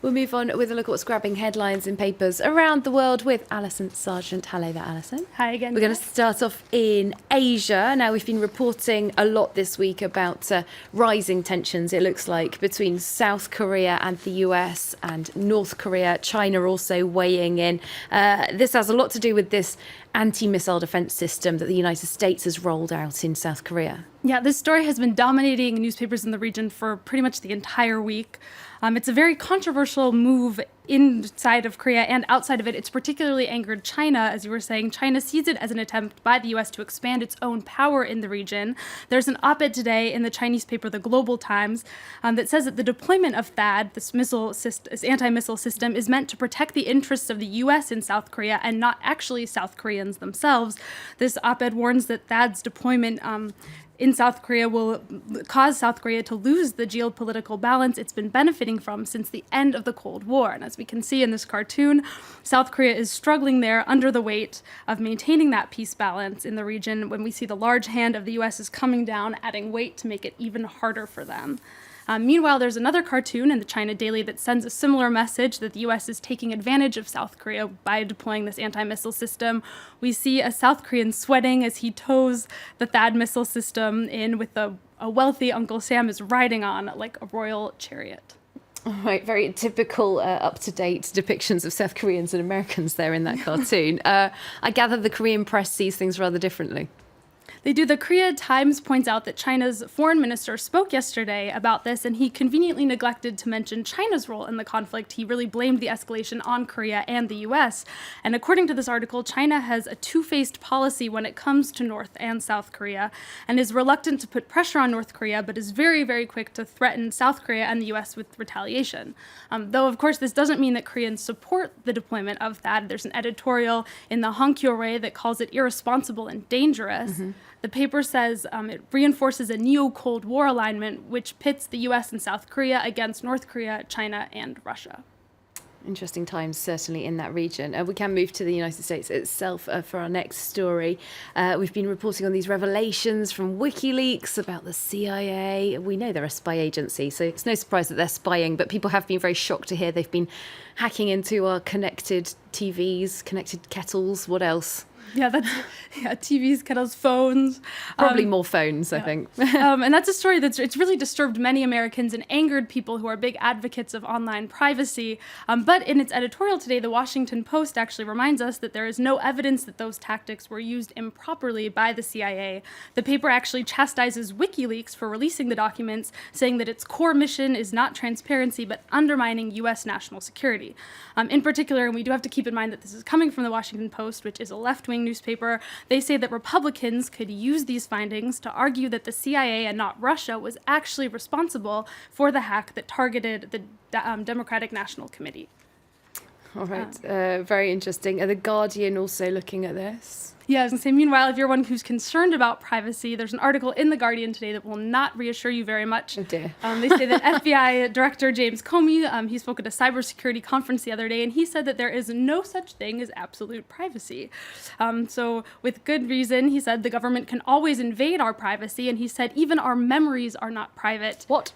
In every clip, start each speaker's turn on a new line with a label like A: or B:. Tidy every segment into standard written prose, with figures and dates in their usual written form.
A: We'll move on with a look at what's grabbing headlines in papers around the world with Alison Sargent. Hello there, Alison.
B: Hi again.
A: We're going to start off in Asia. Now, we've been reporting a lot this week about rising tensions, it looks like, between South Korea and the US and North Korea, China also weighing in. This has a lot to do with this anti-missile defense system that the United States has rolled out in South Korea.
B: Yeah, this story has been dominating newspapers in the region for pretty much the entire week. It's a very controversial move inside of Korea and outside of it. It's particularly angered China, as you were saying. China sees it as an attempt by the U.S. to expand its own power in the region. There's an op-ed today in the Chinese paper, the Global Times, that says that the deployment of THAAD, this anti-missile system, is meant to protect the interests of the U.S. in South Korea and not actually South Koreans themselves. This op-ed warns that THAAD's deployment in South Korea will cause South Korea to lose the geopolitical balance it's been benefiting from since the end of the Cold War. And as we can see in this cartoon, South Korea is struggling there under the weight of maintaining that peace balance in the region when we see the large hand of the U.S. is coming down, adding weight to make it even harder for them. Meanwhile, there's another cartoon in the China Daily that sends a similar message that the U.S. is taking advantage of South Korea by deploying this anti-missile system. We see a South Korean sweating as he tows the THAAD missile system in with a wealthy Uncle Sam is riding on like a royal chariot.
A: All right, very typical up-to-date depictions of South Koreans and Americans there in that cartoon. I gather the Korean press sees things rather differently.
B: They do. The Korea Times points out that China's foreign minister spoke yesterday about this, and he conveniently neglected to mention China's role in the conflict. He really blamed the escalation on Korea and the U.S. And according to this article, China has a two-faced policy when it comes to North and South Korea and is reluctant to put pressure on North Korea, but is very, very quick to threaten South Korea and the U.S. with retaliation. Though, of course, this doesn't mean that Koreans support the deployment of THAAD. There's an editorial in the Hankyoreh that calls it irresponsible and dangerous. Mm-hmm. The paper says it reinforces a neo-Cold War alignment, which pits the U.S. and South Korea against North Korea, China, and Russia.
A: Interesting times, certainly, in that region. We can move to the United States itself for our next story. We've been reporting on these revelations from WikiLeaks about the CIA. We know they're a spy agency, so it's no surprise that they're spying, but people have been very shocked to hear they've been hacking into our connected TVs, connected kettles. What else?
B: Yeah, TVs, kettles, phones.
A: Probably more phones, I think.
B: And that's a story it's really disturbed many Americans and angered people who are big advocates of online privacy. But in its editorial today, the Washington Post actually reminds us that there is no evidence that those tactics were used improperly by the CIA. The paper actually chastises WikiLeaks for releasing the documents, saying that its core mission is not transparency, but undermining U.S. national security. In particular, and we do have to keep in mind that this is coming from the Washington Post, which is a left-wing newspaper, they say that Republicans could use these findings to argue that the CIA and not Russia was actually responsible for the hack that targeted the Democratic National Committee.
A: All right, very interesting. Are The Guardian also looking at this?
B: Yeah, I was going to say, meanwhile, if you're one who's concerned about privacy, there's an article in The Guardian today that will not reassure you very much.
A: Oh dear.
B: They say that FBI Director James Comey, he spoke at a cybersecurity conference the other day, and he said that there is no such thing as absolute privacy. So with good reason, he said the government can always invade our privacy, and he said even our memories are not private.
A: What?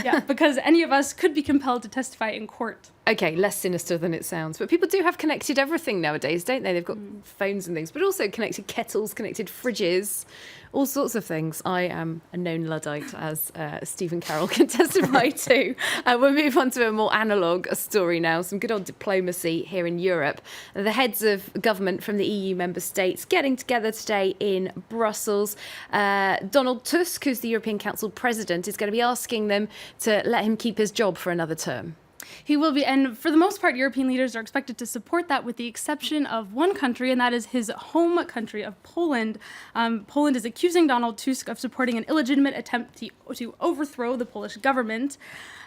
B: Yeah, because any of us could be compelled to testify in court.
A: Okay, less sinister than it sounds. But people do have connected everything nowadays, don't they? They've got phones and things, but also connected kettles, connected fridges, all sorts of things. I am a known Luddite, as Stephen Carroll can testify to. We'll move on to a more analogue story now, some good old diplomacy here in Europe. The heads of government from the EU member states getting together today in Brussels. Donald Tusk, who's the European Council president, is going to be asking them to let him keep his job for another term.
B: He will be, and for the most part, European leaders are expected to support that with the exception of one country, and that is his home country of Poland. Poland is accusing Donald Tusk of supporting an illegitimate attempt to overthrow the Polish government.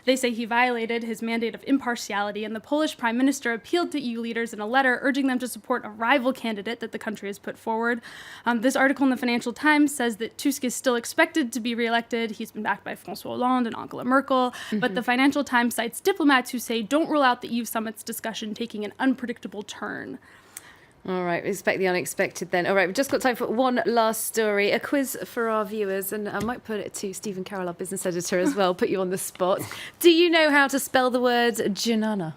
B: They say he violated his mandate of impartiality, and the Polish prime minister appealed to EU leaders in a letter urging them to support a rival candidate that the country has put forward. This article in the Financial Times says that Tusk is still expected to be reelected. He's been backed by François Hollande and Angela Merkel, but the Financial Times cites diplomats who say don't rule out the EU summit's discussion taking an unpredictable turn.
A: All right, expect the unexpected then. All right, we've just got time for one last story, a quiz for our viewers, and I might put it to Stephen Carroll, our business editor, as well, put you on the spot. Do you know how to spell the word Janana?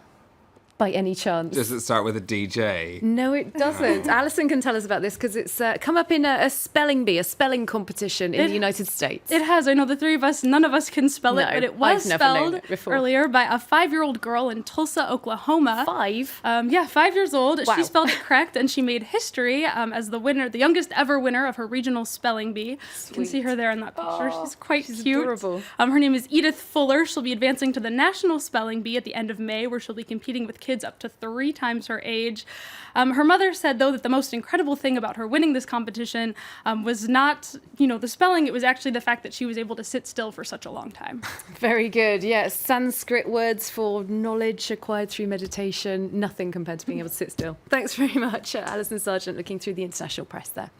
A: By any chance?
C: Does it start with a DJ?
A: No, it doesn't. Alison can tell us about this because it's come up in a spelling bee, a spelling competition in the United States.
B: It has. I know the three of us, none of us can spell it,
A: No,
B: but it was
A: I've never known
B: spelled
A: it before.
B: earlier by a 5-year-old girl in Tulsa, Oklahoma.
A: 5?
B: Yeah, 5 years old.
A: Wow.
B: She spelled it correct, and she made history as the winner, the youngest ever winner of her regional spelling bee. You can see her there in that picture. She's quite cute.
A: adorable.
B: Her name is Edith Fuller. She'll be advancing to the national spelling bee at the end of May, where she'll be competing with kids up to 3 times her age. Her mother said, though, that the most incredible thing about her winning this competition was not, the spelling. It was actually the fact that she was able to sit still for such a long time.
A: Very good. Yeah, Sanskrit words for knowledge acquired through meditation. Nothing compared to being able to sit still. Thanks very much, Alison Sargent, looking through the international press there.